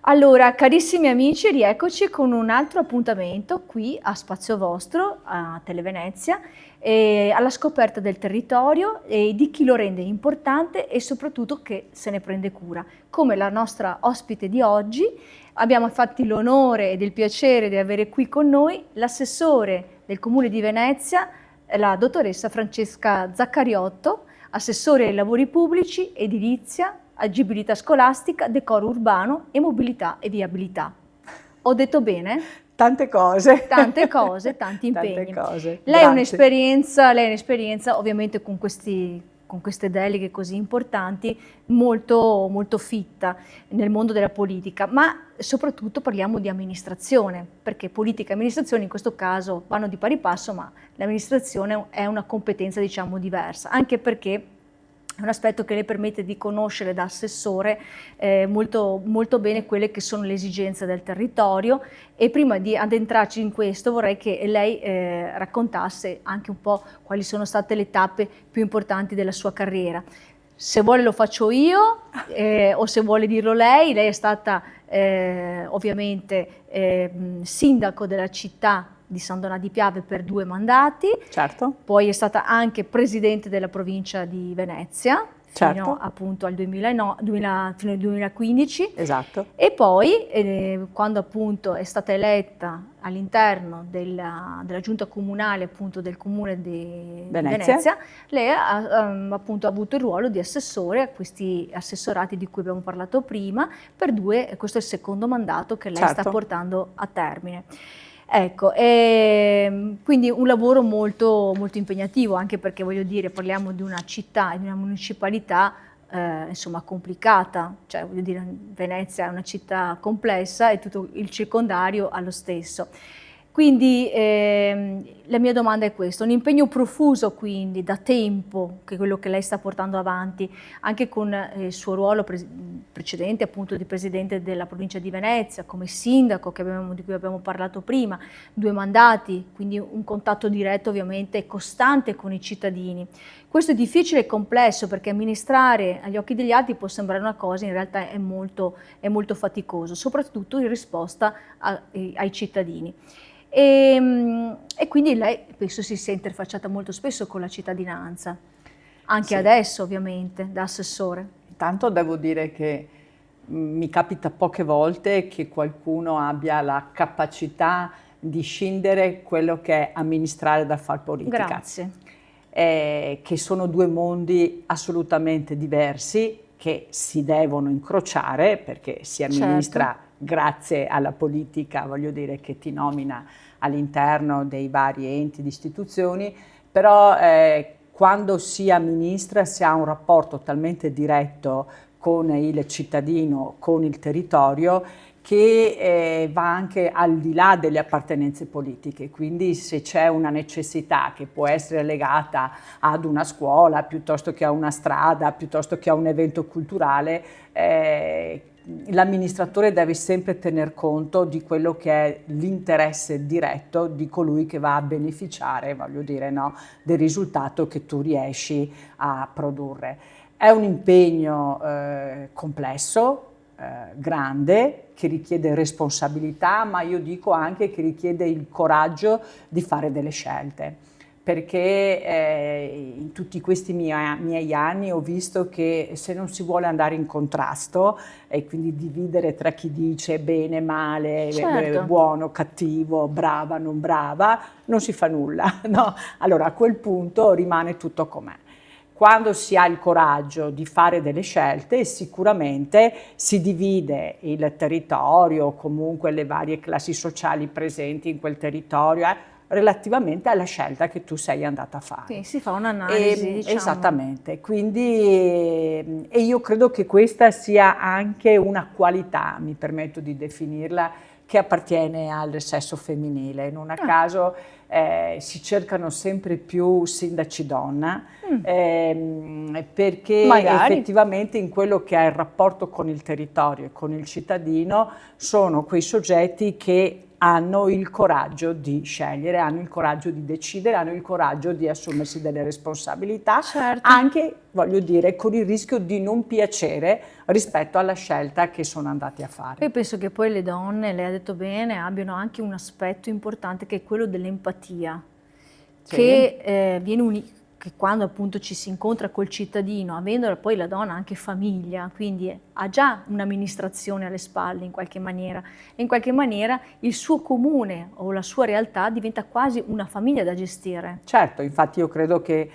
Allora, carissimi amici, rieccoci con un altro appuntamento qui a Spazio Vostro, a Televenezia, alla scoperta del territorio e di chi lo rende importante e soprattutto che se ne prende cura. Come la nostra ospite di oggi, abbiamo infatti l'onore ed il piacere di avere qui con noi l'assessore del Comune di Venezia, la dottoressa Francesca Zaccariotto, assessore ai lavori pubblici, edilizia, agibilità scolastica, decoro urbano e mobilità e viabilità. Ho detto bene? Tante cose. Tante cose, tanti impegni. Tante cose. Lei ha Grazie. un'esperienza ovviamente con queste deleghe così importanti, molto, molto fitta nel mondo della politica, ma soprattutto parliamo di amministrazione, perché politica e amministrazione in questo caso vanno di pari passo, ma l'amministrazione è una competenza diciamo diversa, anche perché è un aspetto che le permette di conoscere da assessore molto, molto bene quelle che sono le esigenze del territorio, e prima di addentrarci in questo vorrei che lei raccontasse anche un po' quali sono state le tappe più importanti della sua carriera. Se vuole lo faccio io o se vuole dirlo lei. Lei è stata ovviamente sindaco della città di San Donà di Piave per 2 mandati, Certo. poi è stata anche presidente della provincia di Venezia fino appunto al fino al 2015. Esatto. E poi quando appunto è stata eletta all'interno della giunta comunale appunto del comune di Venezia, lei ha appunto avuto il ruolo di assessore a questi assessorati di cui abbiamo parlato prima per 2, questo è il secondo mandato che lei sta portando a termine. Ecco, quindi un lavoro molto, molto impegnativo, anche perché voglio dire, parliamo di una città, di una municipalità insomma complicata, cioè voglio dire, Venezia è una città complessa e tutto il circondario ha lo stesso. Quindi la mia domanda è questa: un impegno profuso quindi da tempo, che è quello che lei sta portando avanti, anche con il suo ruolo precedente appunto di presidente della provincia di Venezia, come sindaco di cui abbiamo parlato prima, 2 mandati, quindi un contatto diretto ovviamente e costante con i cittadini. Questo è difficile e complesso perché amministrare agli occhi degli altri può sembrare una cosa, in realtà è molto faticoso, soprattutto in risposta ai cittadini. E quindi lei penso si sia interfacciata molto spesso con la cittadinanza, anche adesso ovviamente da assessore. Intanto devo dire che mi capita poche volte che qualcuno abbia la capacità di scindere quello che è amministrare dal far politica. Grazie. Che sono 2 mondi assolutamente diversi che si devono incrociare, perché si amministra grazie alla politica, voglio dire, che ti nomina all'interno dei vari enti di istituzioni, però quando si amministra si ha un rapporto talmente diretto con il cittadino, con il territorio, che va anche al di là delle appartenenze politiche. Quindi se c'è una necessità che può essere legata ad una scuola, piuttosto che a una strada, piuttosto che a un evento culturale, l'amministratore deve sempre tener conto di quello che è l'interesse diretto di colui che va a beneficiare, voglio dire, no, del risultato che tu riesci a produrre. È un impegno complesso, grande, che richiede responsabilità, ma io dico anche che richiede il coraggio di fare delle scelte, perché in tutti questi miei anni ho visto che se non si vuole andare in contrasto e quindi dividere tra chi dice bene, male, buono, cattivo, brava, non brava, non si fa nulla, no? Allora a quel punto rimane tutto com'è. Quando si ha il coraggio di fare delle scelte, sicuramente si divide il territorio, o comunque le varie classi sociali presenti in quel territorio, relativamente alla scelta che tu sei andata a fare. Quindi si fa un'analisi, diciamo. Esattamente, quindi e io credo che questa sia anche una qualità, mi permetto di definirla, che appartiene al sesso femminile. Non a caso si cercano sempre più sindaci donna, perché effettivamente in quello che è il rapporto con il territorio e con il cittadino sono quei soggetti che hanno il coraggio di scegliere, hanno il coraggio di decidere, hanno il coraggio di assumersi delle responsabilità, certo. Anche, voglio dire, con il rischio di non piacere rispetto alla scelta che sono andati a fare. Io penso che poi le donne, lei ha detto bene, abbiano anche un aspetto importante che è quello dell'empatia, Sì. che che quando appunto ci si incontra col cittadino, avendo poi la donna anche famiglia, quindi ha già un'amministrazione alle spalle in qualche maniera, e in qualche maniera il suo comune o la sua realtà diventa quasi una famiglia da gestire. Certo, infatti io credo che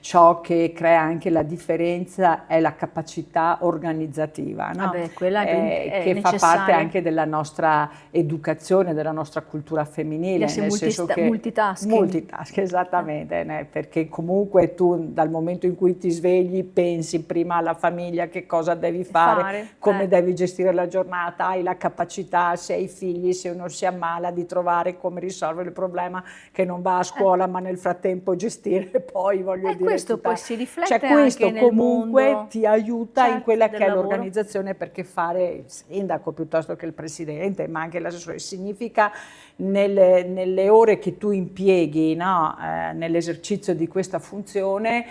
ciò che crea anche la differenza è la capacità organizzativa, no? Quella è che fa necessaria. parte anche della nostra educazione, della nostra cultura femminile, nel senso che multitasking, esattamente, perché comunque tu dal momento in cui ti svegli pensi prima alla famiglia, che cosa devi fare, come devi gestire la giornata, hai la capacità, se hai figli, se uno si ammala, di trovare come risolvere il problema, che non va a scuola ma nel frattempo gestire poi, voglio dire, questo poi si riflette questo anche nel comunque mondo, ti aiuta in quella che è lavoro. l'organizzazione, perché fare il sindaco piuttosto che il presidente, ma anche l'assessore, significa nelle ore che tu impieghi, no, nell'esercizio di questa funzione,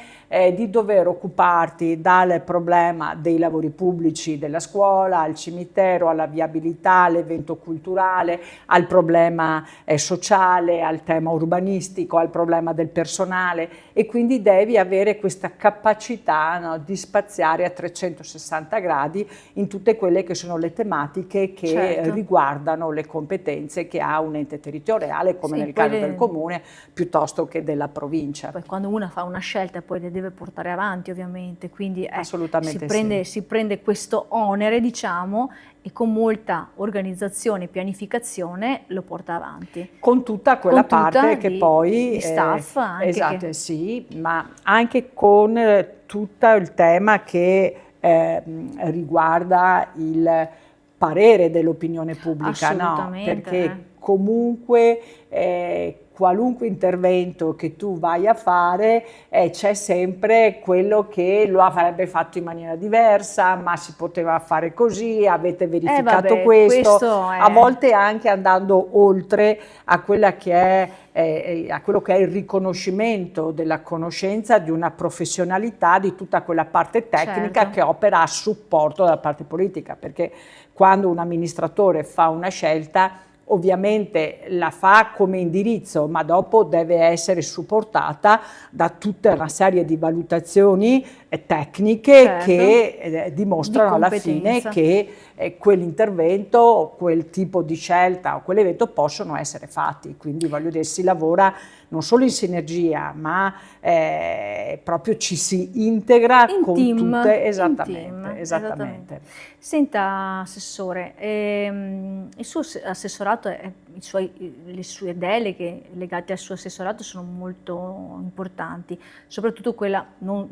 di dover occuparti dal problema dei lavori pubblici della scuola, al cimitero, alla viabilità, all'evento culturale, al problema sociale, al tema urbanistico, al problema del personale, e quindi devi avere questa capacità, no, di spaziare a 360 gradi in tutte quelle che sono le tematiche che riguardano le competenze che ha un ente territoriale, come nel caso del comune, piuttosto che della provincia. Poi quando una fa una scelta poi le deve portare avanti, ovviamente, quindi assolutamente si prende questo onere, diciamo, e con molta organizzazione e pianificazione lo porta avanti. Con tutta quella parte che poi... di staff anche. Esatto, sì, ma anche con tutto il tema che riguarda il parere dell'opinione pubblica, no? Perché comunque qualunque intervento che tu vai a fare c'è sempre quello che lo avrebbe fatto in maniera diversa, ma si poteva fare così, avete verificato questo a volte anche andando oltre a quella che è a quello che è il riconoscimento della conoscenza, di una professionalità, di tutta quella parte tecnica che opera a supporto della parte politica, perché quando un amministratore fa una scelta ovviamente la fa come indirizzo, ma dopo deve essere supportata da tutta una serie di valutazioni tecniche che dimostrano alla fine che quell'intervento, quel tipo di scelta o quell'evento possono essere fatti. Quindi voglio dire, si lavora non solo in sinergia, ma proprio ci si integra con tutte. Esattamente. Senta, Assessore, il suo assessorato, le sue deleghe legate al suo assessorato sono molto importanti, soprattutto quella, non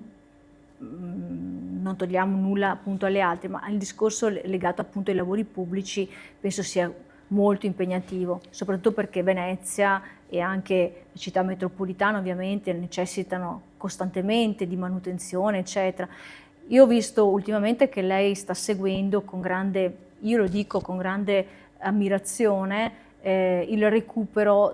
togliamo nulla appunto alle altre, ma il discorso legato appunto ai lavori pubblici penso sia molto impegnativo, soprattutto perché Venezia e anche la città metropolitana ovviamente necessitano costantemente di manutenzione, eccetera. Io ho visto ultimamente che lei sta seguendo con grande, io lo dico con grande ammirazione, il recupero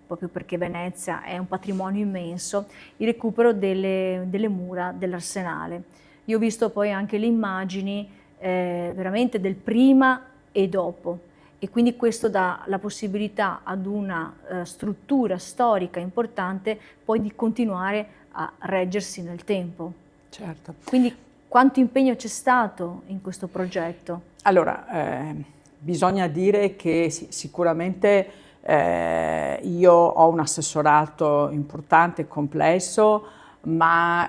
proprio perché Venezia è un patrimonio immenso, il recupero delle mura dell'Arsenale. Io ho visto poi anche le immagini veramente del prima e dopo, e quindi questo dà la possibilità ad una struttura storica importante poi di continuare a reggersi nel tempo. Certo. Quindi quanto impegno c'è stato in questo progetto? Allora, bisogna dire che sicuramente io ho un assessorato importante e complesso, ma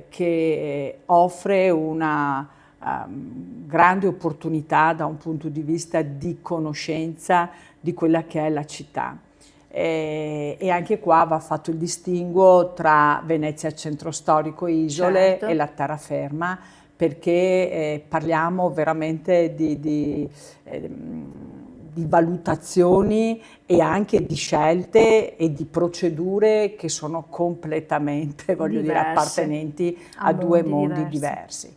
che offre una grande opportunità da un punto di vista di conoscenza di quella che è la città. E anche qua va fatto il distinguo tra Venezia Centro Storico Isole e la terraferma, perché parliamo veramente di valutazioni e anche di scelte e di procedure che sono completamente, voglio dire, appartenenti a due mondi diversi.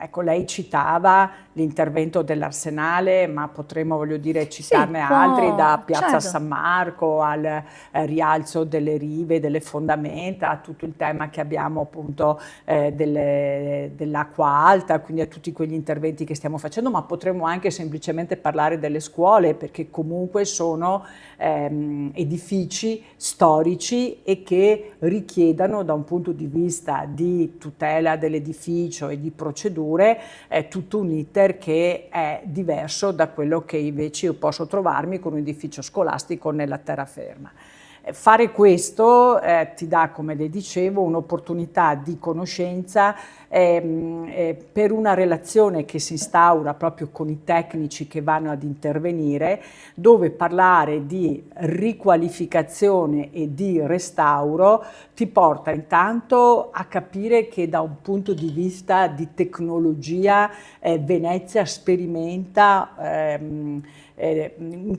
ecco, lei citava l'intervento dell'Arsenale, ma potremmo, voglio dire, citarne altri, da Piazza San Marco al rialzo delle rive, delle fondamenta, a tutto il tema che abbiamo appunto dell'acqua alta, quindi a tutti quegli interventi che stiamo facendo, ma potremmo anche semplicemente parlare delle scuole, perché comunque sono edifici storici e che richiedano, da un punto di vista di tutela dell'edificio e di procedure, tutto un iter che è diverso da quello che invece io posso trovarmi con un edificio scolastico nella terraferma. Fare questo ti dà, come le dicevo, un'opportunità di conoscenza per una relazione che si instaura proprio con i tecnici che vanno ad intervenire, dove parlare di riqualificazione e di restauro ti porta intanto a capire che da un punto di vista di tecnologia Venezia sperimenta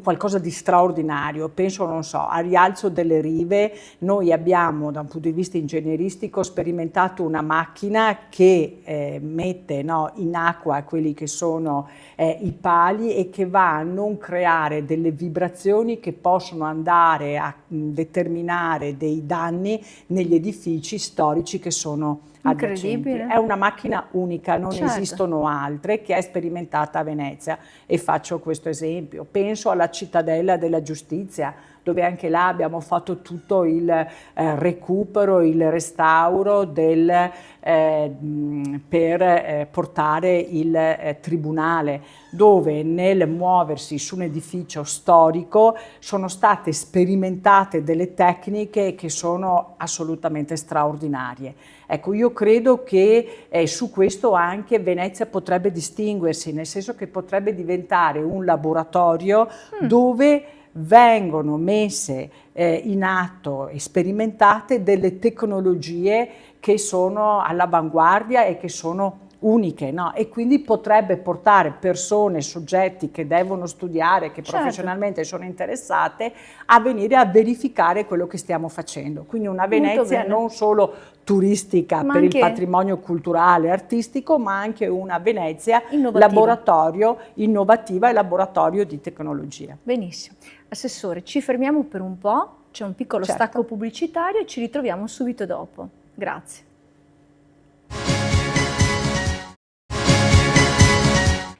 qualcosa di straordinario. Penso, non so, al rialzo delle rive. Noi abbiamo, da un punto di vista ingegneristico, sperimentato una macchina che mette, no, in acqua quelli che sono i pali e che va a non creare delle vibrazioni che possono andare a determinare dei danni negli edifici storici che sono incredibile. È una macchina unica, non esistono altre, che è sperimentata a Venezia, e faccio questo esempio. Penso alla Cittadella della Giustizia, dove anche là abbiamo fatto tutto il recupero, il restauro per portare il tribunale, dove nel muoversi su un edificio storico sono state sperimentate delle tecniche che sono assolutamente straordinarie. Ecco, io credo che su questo anche Venezia potrebbe distinguersi, nel senso che potrebbe diventare un laboratorio dove vengono messe in atto e sperimentate delle tecnologie che sono all'avanguardia e che sono uniche, no? E quindi potrebbe portare persone, soggetti che devono studiare, che professionalmente sono interessate, a venire a verificare quello che stiamo facendo. Quindi una Venezia non solo turistica per il patrimonio culturale e artistico, ma anche una Venezia laboratorio innovativa e laboratorio di tecnologia. Benissimo. Assessore, ci fermiamo per un po', c'è un piccolo stacco pubblicitario e ci ritroviamo subito dopo. Grazie.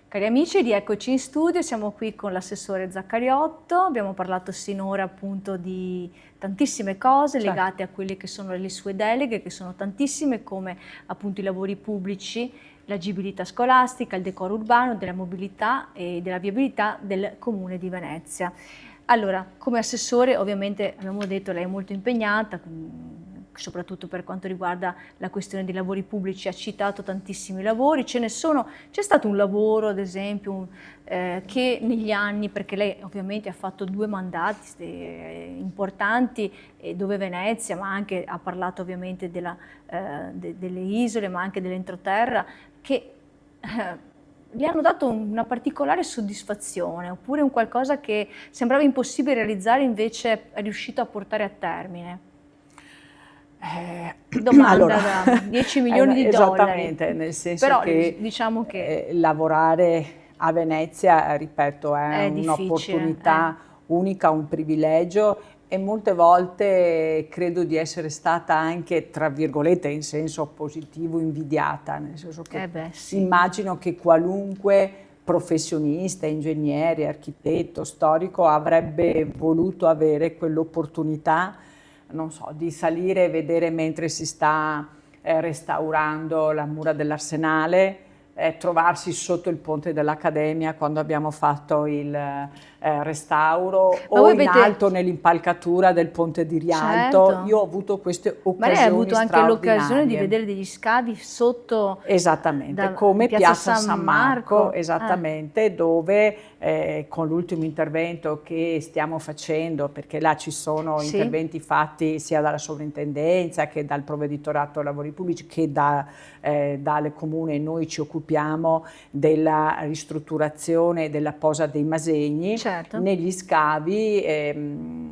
Cari amici, rieccoci in studio, siamo qui con l'assessore Zaccariotto, abbiamo parlato sinora appunto di tantissime cose legate a quelle che sono le sue deleghe, che sono tantissime, come appunto i lavori pubblici, l'agibilità scolastica, il decoro urbano, della mobilità e della viabilità del Comune di Venezia. Allora, come assessore ovviamente abbiamo detto lei è molto impegnata, soprattutto per quanto riguarda la questione dei lavori pubblici, ha citato tantissimi lavori, c'è stato un lavoro ad esempio che negli anni, perché lei ovviamente ha fatto 2 mandati importanti dove Venezia, ma anche ha parlato ovviamente delle isole, ma anche dell'entroterra, che gli hanno dato una particolare soddisfazione, oppure un qualcosa che sembrava impossibile realizzare, invece è riuscito a portare a termine. Domanda da 10 milioni di dollari. Esattamente, nel senso però, che, diciamo che lavorare a Venezia, ripeto, è un'opportunità unica, un privilegio, e molte volte credo di essere stata anche, tra virgolette, in senso positivo, invidiata, nel senso che immagino che qualunque professionista, ingegnere, architetto, storico avrebbe voluto avere quell'opportunità, non so, di salire e vedere mentre si sta restaurando la mura dell'Arsenale, trovarsi sotto il ponte dell'Accademia quando abbiamo fatto il restauro, o in alto nell'impalcatura del ponte di Rialto. Io ho avuto queste occasioni. Ma lei ha avuto anche l'occasione di vedere degli scavi sotto, esattamente, come Piazza San Marco, esattamente, dove con l'ultimo intervento che stiamo facendo, perché là ci sono interventi fatti sia dalla sovrintendenza che dal provveditorato lavori pubblici che dal comune, noi ci occupiamo occupiamo della ristrutturazione e della posa dei Masegni, certo. negli scavi è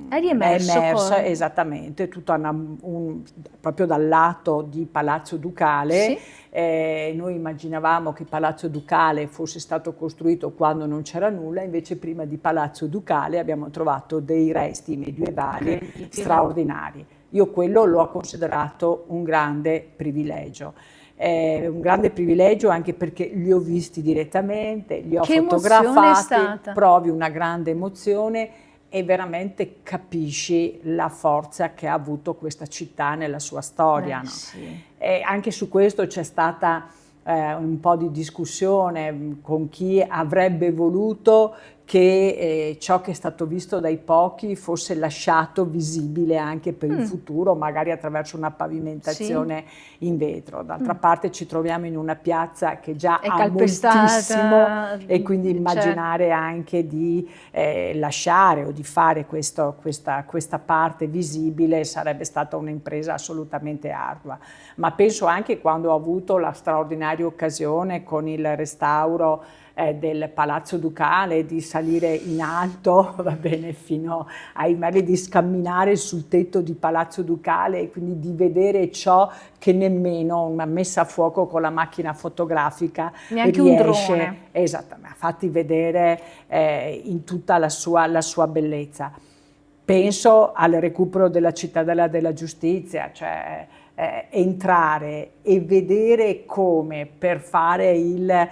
emersa esattamente tutta proprio dal lato di Palazzo Ducale. Sì. Noi immaginavamo che Palazzo Ducale fosse stato costruito quando non c'era nulla, invece prima di Palazzo Ducale abbiamo trovato dei resti medievali straordinari. Io quello l'ho considerato un grande privilegio. Un grande privilegio anche perché li ho visti direttamente, li ho fotografati, provi una grande emozione e veramente capisci la forza che ha avuto questa città nella sua storia. No? Sì. E anche su questo c'è stata un po' di discussione con chi avrebbe voluto che ciò che è stato visto dai pochi fosse lasciato visibile anche per il futuro, magari attraverso una pavimentazione in vetro. D'altra parte ci troviamo in una piazza che già ha moltissimo e quindi immaginare anche di lasciare o di fare questa parte visibile sarebbe stata un'impresa assolutamente ardua. Ma penso anche quando ho avuto la straordinaria occasione con il restauro del Palazzo Ducale di salire in alto, va bene, fino ai mari, di scamminare sul tetto di Palazzo Ducale e quindi di vedere ciò che nemmeno una messa a fuoco con la macchina fotografica neanche riesce, un drone. Esattamente, a farti vedere in tutta la sua bellezza. Penso al recupero della Cittadella della Giustizia, cioè entrare e vedere come per fare il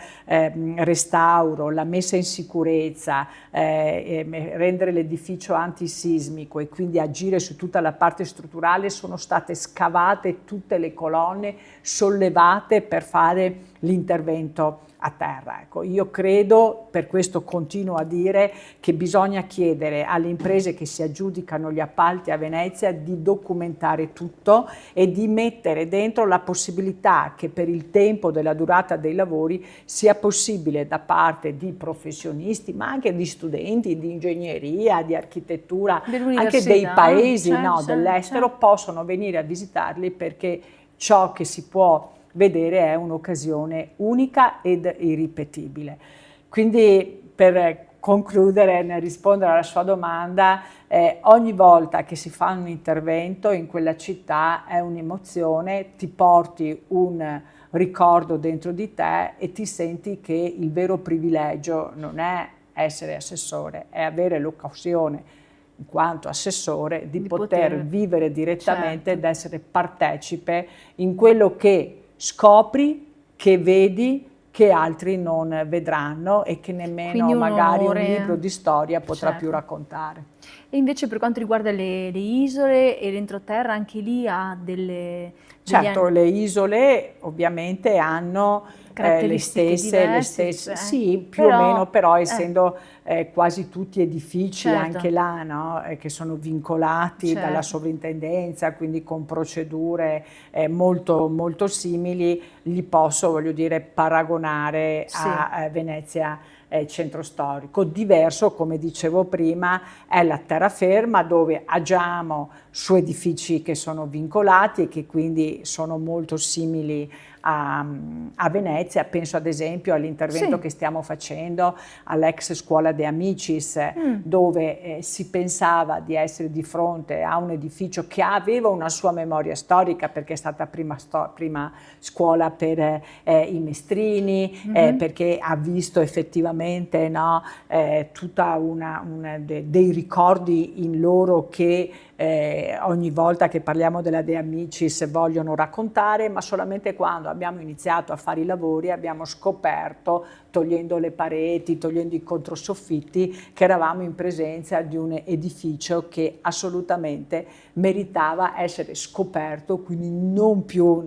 restauro, la messa in sicurezza, rendere l'edificio antisismico e quindi agire su tutta la parte strutturale, sono state scavate tutte le colonne, sollevate per fare l'intervento a terra. Ecco, io credo, per questo continuo a dire, che bisogna chiedere alle imprese che si aggiudicano gli appalti a Venezia di documentare tutto e di mettere dentro la possibilità che per il tempo della durata dei lavori sia possibile da parte di professionisti, ma anche di studenti di ingegneria, di architettura, anche dei paesi dell'estero, possono venire a visitarli, perché ciò che si può vedere è un'occasione unica ed irripetibile. Quindi, per concludere, nel rispondere alla sua domanda, ogni volta che si fa un intervento in quella città è un'emozione, ti porti un ricordo dentro di te e ti senti che il vero privilegio non è essere assessore, è avere l'occasione, in quanto assessore, di poter vivere direttamente ed essere partecipe in quello che scopri, che vedi, che altri non vedranno e che nemmeno magari un libro di storia potrà più raccontare. E invece per quanto riguarda le isole e l'entroterra, anche lì ha delle... Certo, le isole ovviamente hanno le stesse, sì, più o meno, però essendo quasi tutti edifici anche là, no? Che sono vincolati dalla sovrintendenza, quindi con procedure molto, molto simili, li posso, voglio dire, paragonare a Venezia centro storico. Diverso, come dicevo prima, è la terraferma, dove agiamo su edifici che sono vincolati e che quindi sono molto simili a Venezia. Penso ad esempio all'intervento che stiamo facendo all'ex scuola De Amicis, dove si pensava di essere di fronte a un edificio che aveva una sua memoria storica, perché è stata prima scuola per i mestrini, perché ha visto effettivamente tutta dei ricordi in loro che ogni volta che parliamo della De Amicis vogliono raccontare, ma solamente quando abbiamo iniziato a fare i lavori abbiamo scoperto, togliendo le pareti, togliendo i controsoffitti, che eravamo in presenza di un edificio che assolutamente meritava essere scoperto, quindi non più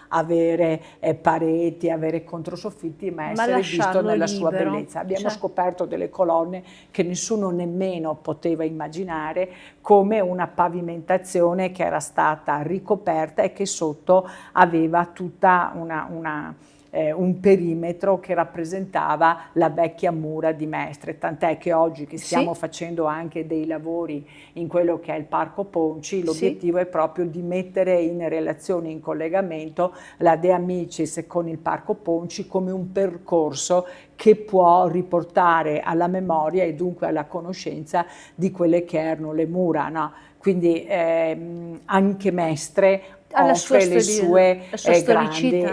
avere pareti, avere controsoffitti, ma essere visto nella sua bellezza. Abbiamo scoperto delle colonne che nessuno nemmeno poteva immaginare, come una pavimentazione che era stata ricoperta e che sotto aveva tutta un perimetro che rappresentava la vecchia mura di Mestre, tant'è che oggi che stiamo facendo anche dei lavori in quello che è il Parco Ponci, l'obiettivo è proprio di mettere in relazione, in collegamento la De Amicis con il Parco Ponci come un percorso che può riportare alla memoria e dunque alla conoscenza di quelle che erano le mura, no? Quindi anche Mestre offre le sue grandi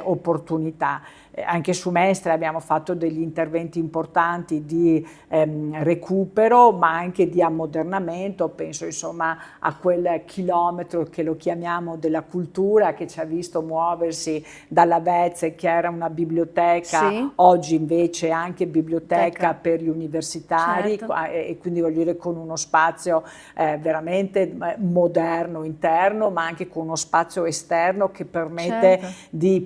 opportunità. Anche su Mestre abbiamo fatto degli interventi importanti di recupero, ma anche di ammodernamento. Penso insomma a quel chilometro che lo chiamiamo della cultura, che ci ha visto muoversi dalla Vezze, che era una biblioteca, oggi invece anche biblioteca per gli universitari, e quindi voglio dire con uno spazio veramente moderno interno, ma anche con uno spazio esterno che permette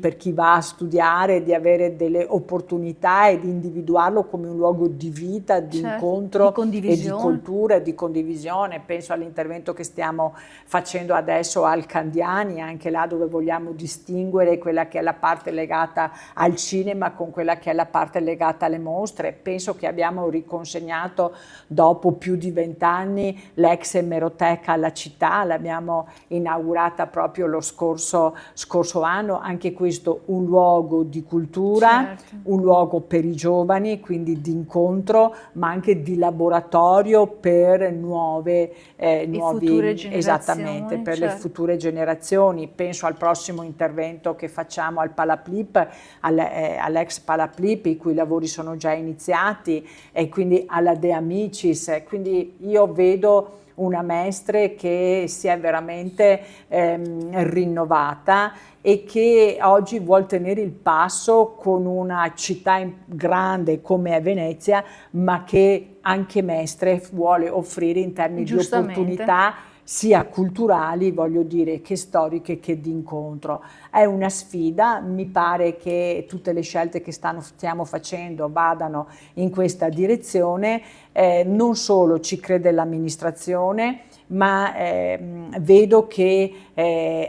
per chi va a studiare di avere delle opportunità e di individuarlo come un luogo di vita, di incontro e di cultura e di condivisione. Penso all'intervento che stiamo facendo adesso al Candiani, anche là dove vogliamo distinguere quella che è la parte legata al cinema con quella che è la parte legata alle mostre. Penso che abbiamo riconsegnato dopo più di 20 anni l'ex emeroteca alla città, l'abbiamo inaugurata proprio lo scorso anno, anche questo un luogo di cultura, un luogo per i giovani, quindi di incontro, ma anche di laboratorio per nuove esattamente, per le future generazioni. Penso al prossimo intervento che facciamo al Palaplip, all'ex Palaplip, i cui lavori sono già iniziati, e quindi alla De Amicis. Quindi io vedo una Mestre che si è veramente rinnovata e che oggi vuol tenere il passo con una città grande come è Venezia, ma che anche Mestre vuole offrire in termini di opportunità sia culturali, voglio dire, che storiche, che di incontro. È una sfida, mi pare che tutte le scelte che stiamo facendo vadano in questa direzione, non solo ci crede l'amministrazione, ma vedo che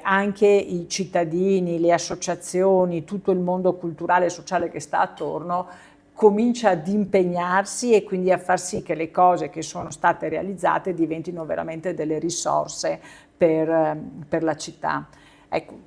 anche i cittadini, le associazioni, tutto il mondo culturale e sociale che sta attorno comincia ad impegnarsi e quindi a far sì che le cose che sono state realizzate diventino veramente delle risorse per la città. Ecco,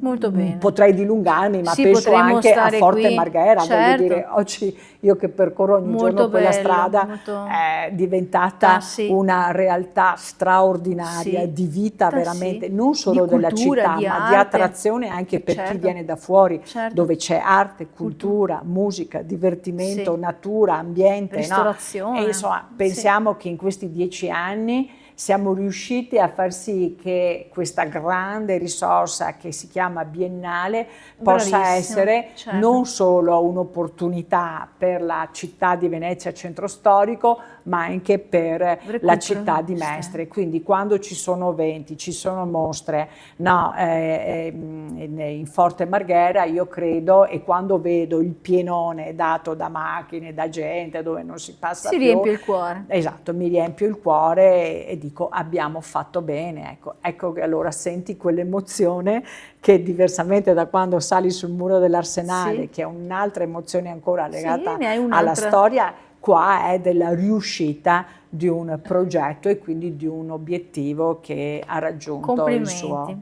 molto bene. Potrei dilungarmi, ma penso anche a Forte Marghera, voglio dire, oggi io che percorro ogni giorno quella strada è diventata una realtà straordinaria di vita veramente, non solo della città, ma di attrazione anche per chi viene da fuori, dove c'è arte, cultura, musica, divertimento, natura, ambiente, ristorazione. E insomma, pensiamo che in questi 10 anni siamo riusciti a far sì che questa grande risorsa che si chiama Biennale possa essere non solo un'opportunità per la città di Venezia centro storico, ma anche per la città di Mestre. Quindi quando ci sono eventi, ci sono mostre in Forte Marghera, io credo, e quando vedo il pienone dato da macchine, da gente, dove non si passa più, riempie il cuore. Esatto, mi riempio il cuore e dico abbiamo fatto bene, ecco che allora senti quell'emozione che diversamente da quando sali sul muro dell'Arsenale, che è un'altra emozione ancora legata alla storia, qua è della riuscita di un progetto e quindi di un obiettivo che ha raggiunto il suo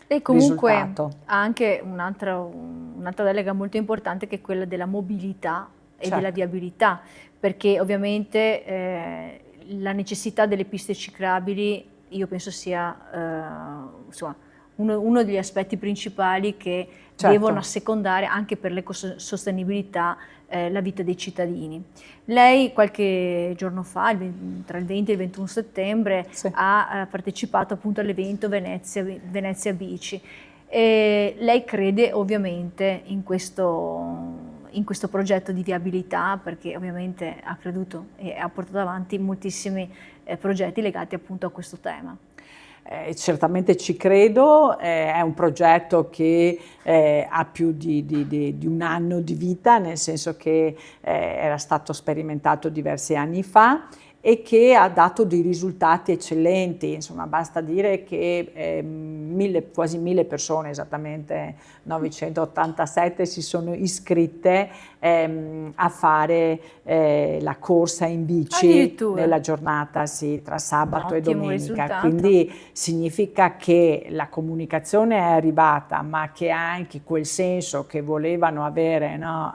Lei comunque risultato. Ha anche un'altra delega molto importante, che è quella della mobilità e della viabilità, perché ovviamente la necessità delle piste ciclabili io penso sia uno degli aspetti principali che devono assecondare anche per l'ecosostenibilità la vita dei cittadini. Lei qualche giorno fa, tra il 20 e il 21 settembre, ha partecipato appunto all'evento Venezia Bici. E lei crede ovviamente in questo progetto di viabilità, perché ovviamente ha creduto e ha portato avanti moltissimi progetti legati appunto a questo tema. Certamente ci credo, è un progetto che ha più di un anno di vita, nel senso che era stato sperimentato diversi anni fa e che ha dato dei risultati eccellenti. Insomma, basta dire che quasi 1000 persone, esattamente 987, si sono iscritte a fare la corsa in bici nella giornata, sì, tra sabato e domenica. Risultato. Quindi significa che la comunicazione è arrivata, ma che anche quel senso che volevano avere, no,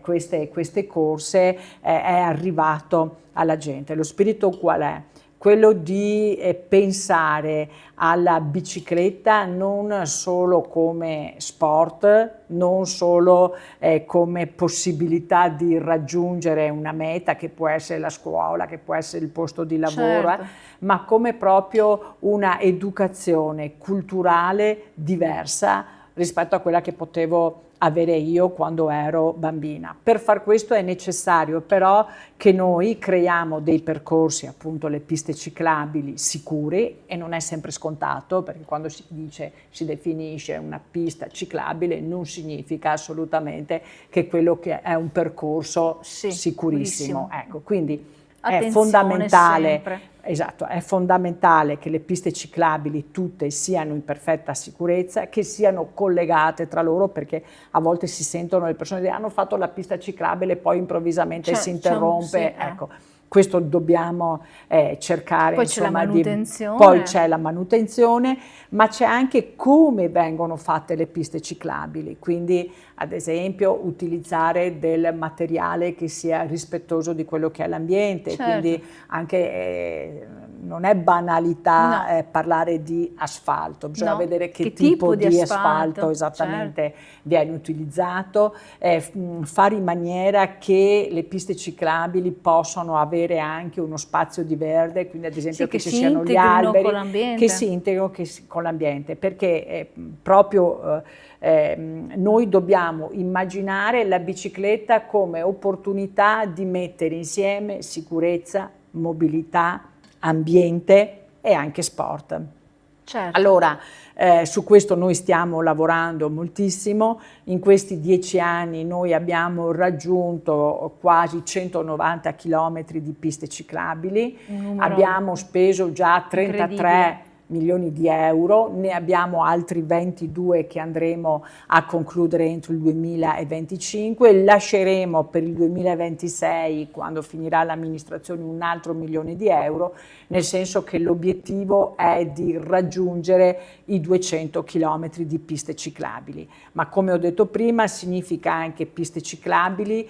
queste corse è arrivato alla gente. Lo spirito qual è? Quello di pensare alla bicicletta non solo come sport, non solo come possibilità di raggiungere una meta che può essere la scuola, che può essere il posto di lavoro, certo, ma come proprio una educazione culturale diversa rispetto a quella che potevo avere io quando ero bambina. Per far questo è necessario però che noi creiamo dei percorsi, appunto le piste ciclabili sicure, e non è sempre scontato, perché quando si dice, si definisce una pista ciclabile non significa assolutamente che quello che è un percorso sicurissimo. Ecco, quindi è fondamentale, esatto, è fondamentale che le piste ciclabili tutte siano in perfetta sicurezza, che siano collegate tra loro, perché a volte si sentono le persone che hanno fatto la pista ciclabile e poi improvvisamente si interrompe. Ecco, questo dobbiamo cercare. Poi c'è la manutenzione. Poi c'è la manutenzione, ma c'è anche come vengono fatte le piste ciclabili, quindi ad esempio utilizzare del materiale che sia rispettoso di quello che è l'ambiente, quindi anche non è banalità parlare di asfalto, bisogna vedere che tipo di asfalto esattamente viene utilizzato, fare in maniera che le piste ciclabili possano avere anche uno spazio di verde, quindi ad esempio che ci siano gli alberi, che si integrino con l'ambiente, perché proprio noi dobbiamo immaginare la bicicletta come opportunità di mettere insieme sicurezza, mobilità, ambiente e anche sport. Certo. Allora, su questo noi stiamo lavorando moltissimo. In questi 10 anni noi abbiamo raggiunto quasi 190 chilometri di piste ciclabili, abbiamo speso già 33 milioni di euro, ne abbiamo altri 22 che andremo a concludere entro il 2025, lasceremo per il 2026, quando finirà l'amministrazione, un altro 1 milione di euro, nel senso che l'obiettivo è di raggiungere i 200 chilometri di piste ciclabili, ma come ho detto prima significa anche piste ciclabili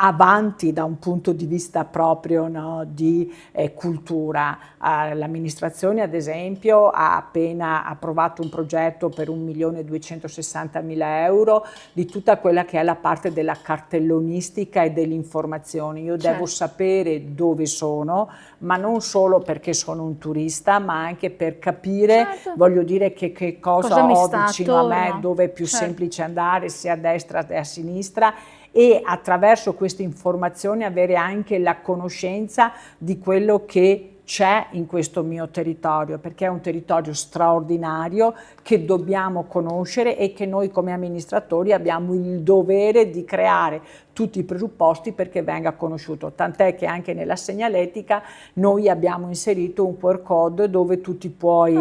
avanti da un punto di vista proprio, no, di cultura. L'amministrazione ad esempio ha appena approvato un progetto per 1.260.000 euro di tutta quella che è la parte della cartellonistica e dell'informazione. Io devo sapere dove sono, ma non solo perché sono un turista, ma anche per capire, voglio dire, che cosa ho vicino a me, dove è più semplice andare, sia a destra che a sinistra, e attraverso queste informazioni avere anche la conoscenza di quello che c'è in questo mio territorio, perché è un territorio straordinario che dobbiamo conoscere e che noi come amministratori abbiamo il dovere di creare tutti i presupposti perché venga conosciuto, tant'è che anche nella segnaletica noi abbiamo inserito un QR code dove tu ti puoi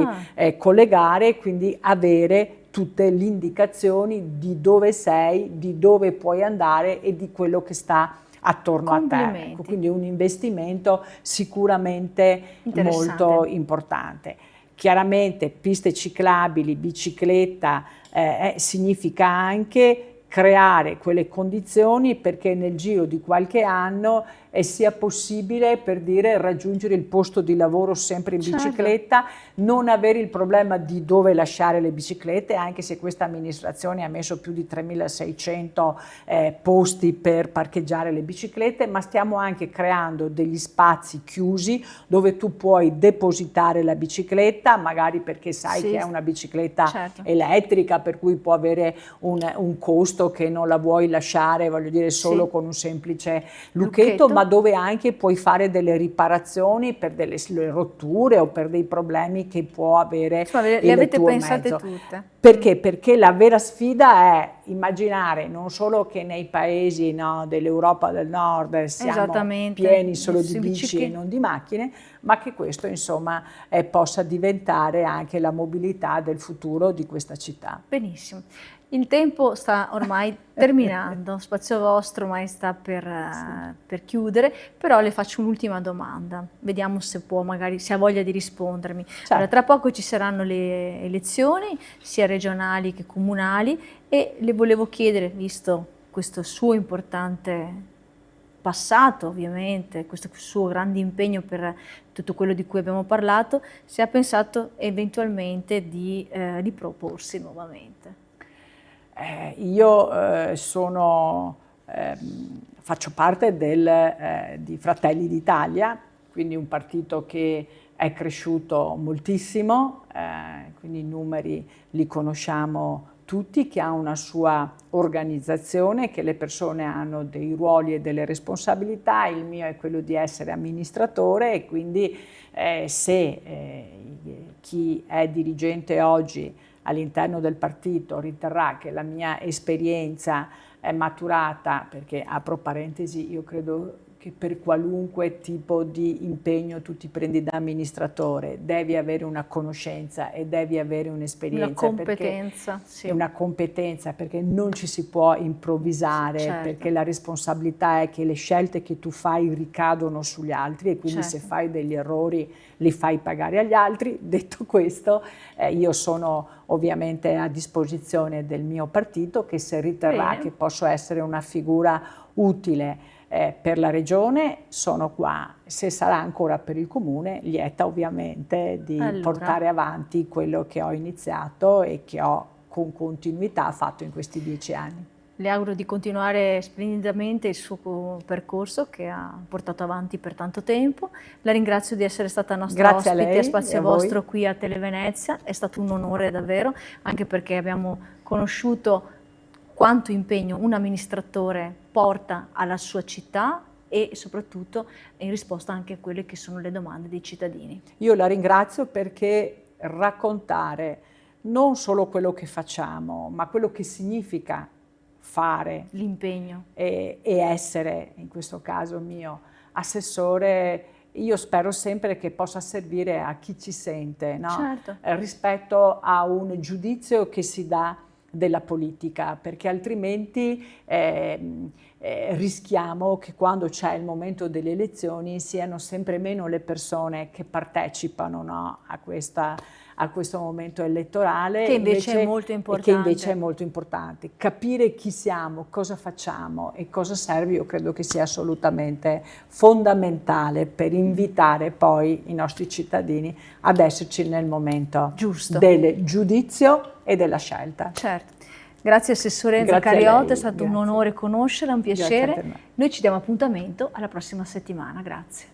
collegare e quindi avere tutte le indicazioni di dove sei, di dove puoi andare e di quello che sta attorno a te. Ecco, quindi un investimento sicuramente molto importante. Chiaramente piste ciclabili, bicicletta, significa anche creare quelle condizioni perché nel giro di qualche anno sia possibile, per dire, raggiungere il posto di lavoro sempre in bicicletta, non avere il problema di dove lasciare le biciclette, anche se questa amministrazione ha messo più di 3.600 posti per parcheggiare le biciclette, ma stiamo anche creando degli spazi chiusi dove tu puoi depositare la bicicletta, magari perché sai che è una bicicletta elettrica, per cui può avere un costo posto che non la vuoi lasciare, voglio dire, solo con un semplice lucchetto, ma dove anche puoi fare delle riparazioni per delle rotture o per dei problemi che può avere le avete pensate tutte. Perché? Perché la vera sfida è immaginare non solo che nei paesi, no, dell'Europa del Nord siamo pieni solo di bici e non di macchine, ma che questo insomma possa diventare anche la mobilità del futuro di questa città. Benissimo. Il tempo sta ormai terminando, Spazio Vostro ormai sta per chiudere, però le faccio un'ultima domanda, vediamo se può, magari se ha voglia di rispondermi. Certo. Allora, tra poco ci saranno le elezioni, sia regionali che comunali, e le volevo chiedere, visto questo suo importante passato ovviamente, questo suo grande impegno per tutto quello di cui abbiamo parlato, se ha pensato eventualmente di proporsi nuovamente. Io faccio parte di Fratelli d'Italia, quindi un partito che è cresciuto moltissimo, quindi i numeri li conosciamo tutti, che ha una sua organizzazione, che le persone hanno dei ruoli e delle responsabilità. Il mio è quello di essere amministratore e quindi chi è dirigente oggi all'interno del partito riterrà che la mia esperienza è maturata, perché apro parentesi, io credo che per qualunque tipo di impegno tu ti prendi da amministratore devi avere una conoscenza e devi avere un'esperienza, una competenza, sì. Una competenza, perché non ci si può improvvisare, certo. Perché la responsabilità è che le scelte che tu fai ricadono sugli altri e quindi certo. Se fai degli errori li fai pagare agli altri. Detto questo, io sono ovviamente a disposizione del mio partito, che se riterrà che posso essere una figura utile per la regione, sono qua. Se sarà ancora per il comune, lieta ovviamente di portare avanti quello che ho iniziato e che ho con continuità fatto in questi 10 anni. Le auguro di continuare splendidamente il suo percorso che ha portato avanti per tanto tempo. La ringrazio di essere stata nostra ospite a Spazio Vostro qui a Televenezia, è stato un onore davvero, anche perché abbiamo conosciuto quanto impegno un amministratore porta alla sua città e soprattutto in risposta anche a quelle che sono le domande dei cittadini. Io la ringrazio perché raccontare non solo quello che facciamo, ma quello che significa fare l'impegno e essere, in questo caso mio, assessore, io spero sempre che possa servire a chi ci sente, no? Certo. Rispetto a un giudizio che si dà della politica, perché altrimenti rischiamo che quando c'è il momento delle elezioni siano sempre meno le persone che partecipano, no, a questo momento elettorale, che invece è molto importante. Che invece è molto importante. Capire chi siamo, cosa facciamo e cosa serve, io credo che sia assolutamente fondamentale per invitare poi i nostri cittadini ad esserci nel momento giusto del giudizio e della scelta. Certo. Grazie Assessore Zaccariotto, è stato un onore conoscerla, un piacere. Noi ci diamo appuntamento alla prossima settimana, grazie.